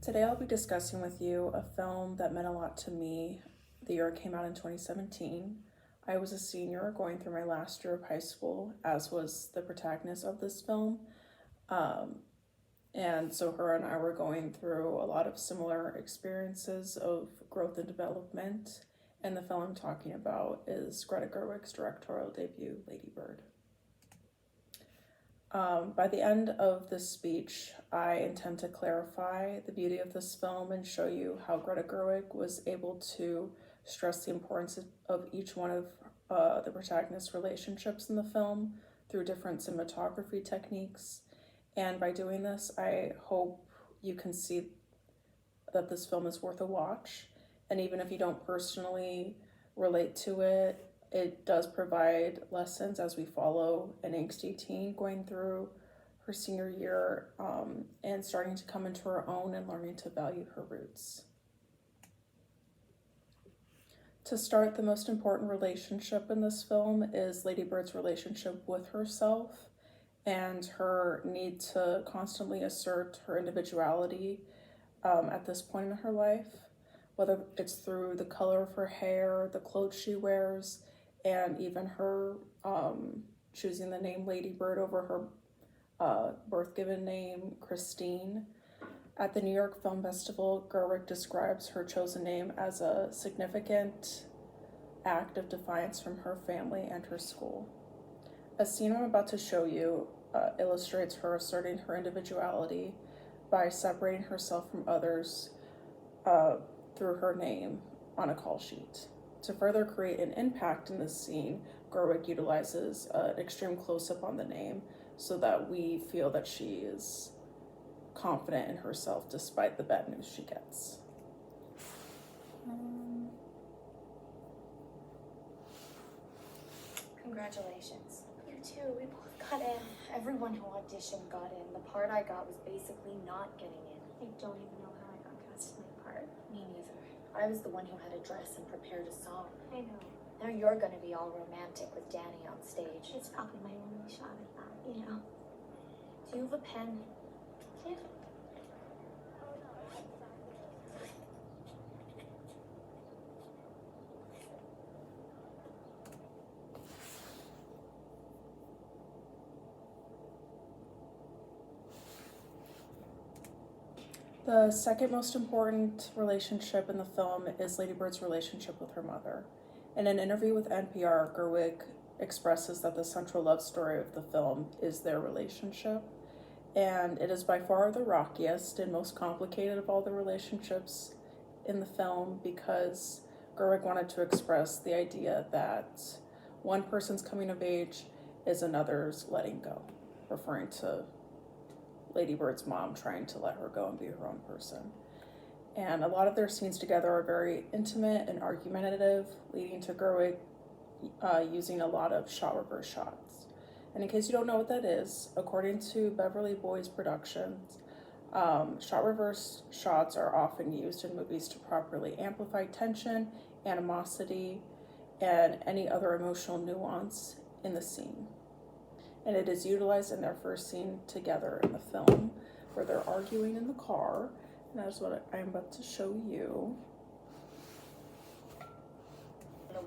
Today I'll be discussing with you a film that meant a lot to me the year it came out in 2017. I was a senior going through my last year of high school, as was the protagonist of this film. Um, and so her and I were going through a lot of similar experiences of growth and development. And the film I'm talking about is Greta Gerwig's directorial debut, Lady Bird. By the end of this speech, I intend to clarify the beauty of this film and show you how Greta Gerwig was able to stress the importance of each one of the protagonist's relationships in the film through different cinematography techniques. And by doing this, I hope you can see that this film is worth a watch. And even if you don't personally relate to it, it does provide lessons as we follow an angsty teen going through her senior year and starting to come into her own and learning to value her roots. To start, the most important relationship in this film is Lady Bird's relationship with herself and her need to constantly assert her individuality at this point in her life, whether it's through the color of her hair, the clothes she wears, and even her choosing the name Lady Bird over her birth given name, Christine. At the New York Film Festival, Gerwig describes her chosen name as a significant act of defiance from her family and her school. A scene I'm about to show you illustrates her asserting her individuality by separating herself from others through her name on a call sheet. To further create an impact in this scene, Gerwig utilizes an extreme close-up on the name so that we feel that she is confident in herself despite the bad news she gets. Congratulations. You too, we both got in. Everyone who auditioned got in. The part I got was basically not getting in. I don't even know how I got cast in my part. Me neither. I was the one who had to dress and prepared a song. I know. Now you're gonna be all romantic with Danny on stage. It's probably my only shot at that, you know. Do you have a pen? Yeah. The second most important relationship in the film is Lady Bird's relationship with her mother. In an interview with NPR, Gerwig expresses that the central love story of the film is their relationship, and it is by far the rockiest and most complicated of all the relationships in the film because Gerwig wanted to express the idea that one person's coming of age is another's letting go, referring to Lady Bird's mom trying to let her go and be her own person. And a lot of their scenes together are very intimate and argumentative, leading to Gerwig using a lot of shot reverse shots. And in case you don't know what that is, according to Beverly Boys Productions, shot reverse shots are often used in movies to properly amplify tension, animosity, and any other emotional nuance in the scene. And it is utilized in their first scene together in the film, where they're arguing in the car, and that's what I'm about to show you.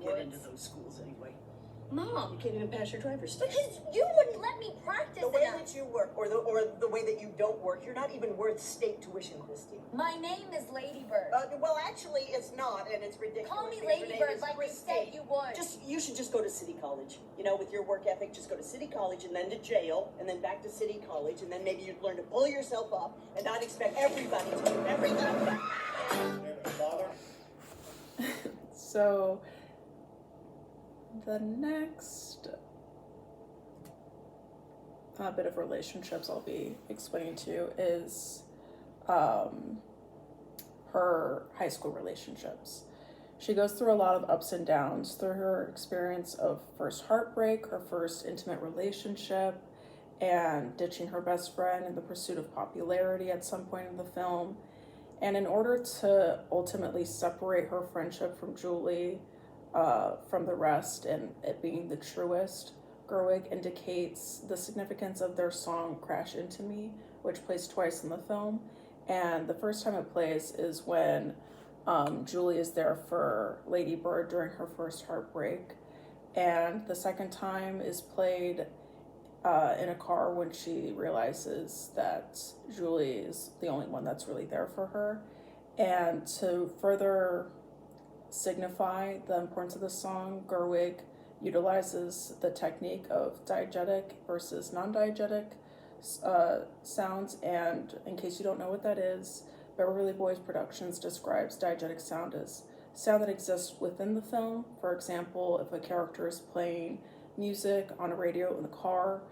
Get into those schools anyway. Mom! You can't even pass your driver's test. Because you wouldn't let me practice The way enough. that you work, or the way that you don't work, you're not even worth state tuition, Christy. My name is Lady Bird. Well, actually, it's not, and it's ridiculous. Call me because your Lady name Bird is like you Christy. said you would. You should just go to City College. You know, with your work ethic, just go to City College and then to jail, and then back to City College, and then maybe you'd learn to pull yourself up and not expect everybody to do everything. So the next bit of relationships I'll be explaining to you is her high school relationships. She goes through a lot of ups and downs through her experience of first heartbreak, her first intimate relationship, and ditching her best friend in the pursuit of popularity at some point in the film. And in order to ultimately separate her friendship from Julie from the rest and it being the truest, Gerwig indicates the significance of their song Crash Into Me, which plays twice in the film, And the first time it plays is when Julie is there for Lady Bird during her first heartbreak. And the second time is played in a car when she realizes that Julie is the only one that's really there for her. And to further signify the importance of the song, Gerwig utilizes the technique of diegetic versus non-diegetic sounds. And in case you don't know what that is, Beverly Boys Productions describes diegetic sound as sound that exists within the film. For example, if a character is playing music on a radio in the car,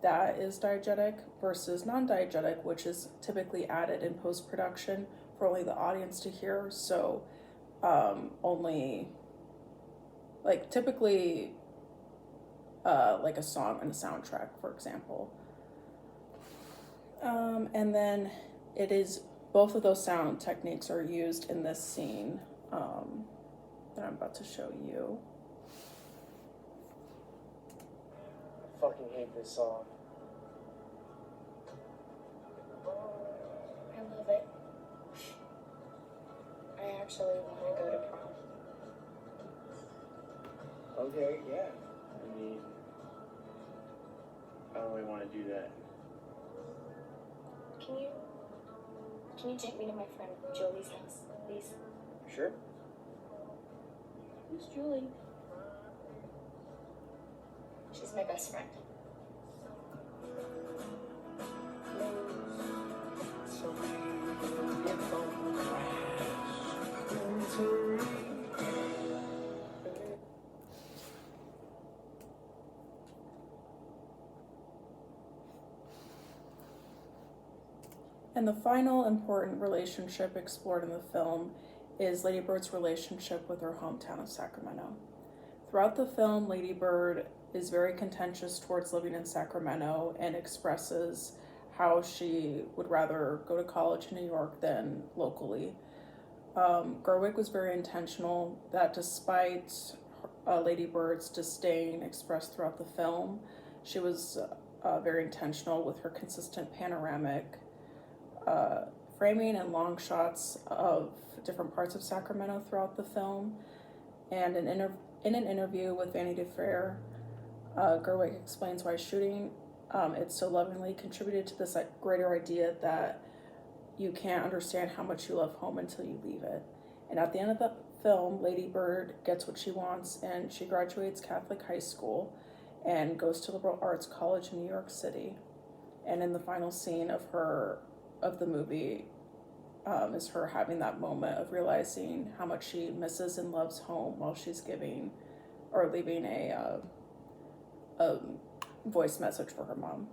that is diegetic, versus non-diegetic, which is typically added in post-production for only the audience to hear. So only, like, typically like a song and a soundtrack, for example. And then it is, both of those sound techniques are used in this scene that I'm about to show you. I fucking hate this song. I love it. I actually want to go to prom. Okay, yeah. I mean, I don't really want to do that. Can you take me to my friend Julie's house, please? Sure. Who's Julie? She's my best friend. And the final important relationship explored in the film is Lady Bird's relationship with her hometown of Sacramento. Throughout the film, Lady Bird is very contentious towards living in Sacramento and expresses how she would rather go to college in New York than locally. Gerwig was very intentional that despite Lady Bird's disdain expressed throughout the film, she was very intentional with her consistent panoramic framing and long shots of different parts of Sacramento throughout the film. And in an interview with Vanity Fair, Gerwig explains why shooting it so lovingly contributed to this greater idea that you can't understand how much you love home until you leave it. And at the end of the film, Lady Bird gets what she wants, and she graduates Catholic high school and goes to liberal arts college in New York City. And in the final scene of the movie is her having that moment of realizing how much she misses and loves home while she's leaving a voice message for her mom.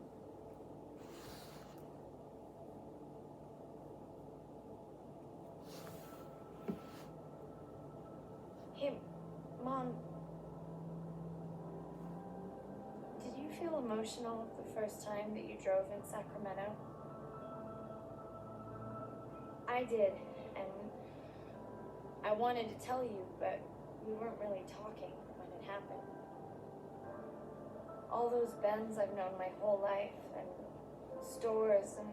Hey, Mom. Did you feel emotional the first time that you drove in Sacramento? I did, and I wanted to tell you, but we weren't really talking when it happened. All those Bens I've known my whole life, and stores, and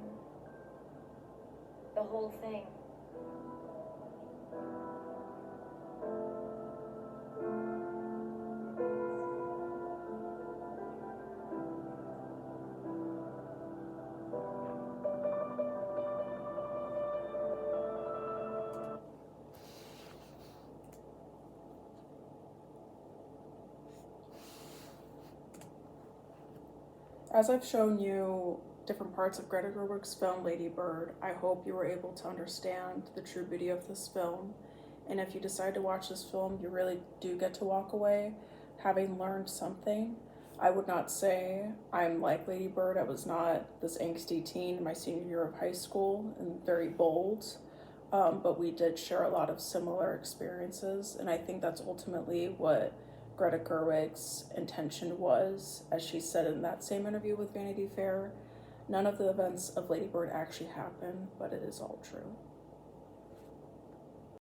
the whole thing. As I've shown you different parts of Greta Gerwig's film Lady Bird, I hope you were able to understand the true beauty of this film. And if you decide to watch this film, you really do get to walk away having learned something. I would not say I'm like Lady Bird. I was not this angsty teen in my senior year of high school and very bold, but we did share a lot of similar experiences. And I think that's ultimately what Greta Gerwig's intention was. As she said in that same interview with Vanity Fair, none of the events of Lady Bird actually happened, but it is all true.